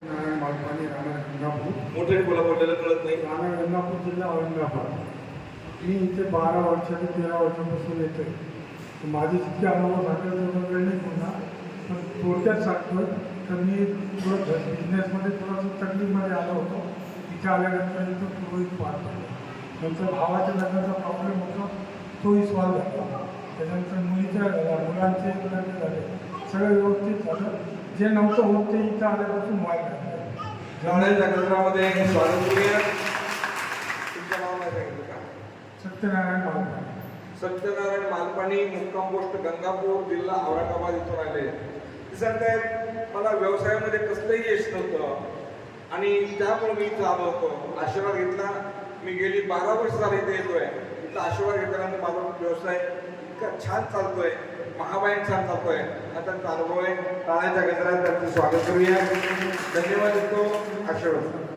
नारायण मालपाणी, राहणार गंगापूर. मोठे बोला बोललेलं कळत नाही. राहणार गंगापूर, जिल्हा औरंगाबाद. मी इथे 12 वर्ष ते 13 वर्षापासून येतो आहे. माझे जितके अनुभव झाले तेवढा वेळ नाही पुन्हा, पण थोडक्यात सांगतो तर मी थोडं बिझनेसमध्ये थोडंसं तकलीफमध्ये आलो होतो. इथे आल्यानंतर इथं पुरोहित पार पडलं. नंतर भावाच्या लग्नाचा प्रॉब्लेम होता, तोही सॉल्व झाला. त्याच्यानंतर मुलांचे लग्न झाले, सगळं व्यवस्थित झालं. जे नव्हतं होत ते इथं आल्यापासून व्हायला लागलं. जाण्याच्या केंद्रामध्ये स्वागत करूया. तुमचं नाव नाही सांगितलं का? सत्यनारायण मालपाणी. सत्यनारायण मालपाणी, मुक्काम पोस्ट गंगापूर, जिल्हा औरंगाबाद इथून आले. ते सांगतायत मला व्यवसायामध्ये कसलंही यश नव्हतं आणि त्यामुळे मी इथं आलो होतो. आशीर्वाद घेतला. मी गेली 12 वर्ष झाली इथे येतोय. इथं आशीर्वाद घेतल्यानंतर माझा व्यवसाय इतका छान चालतोय, महाबाईन छान चालतोय. आता त्यांचा अनुभव आहे. टाळ्याच्या गजरात त्यांचं स्वागत करूया. धन्यवाद देतो. आशीर्वाद.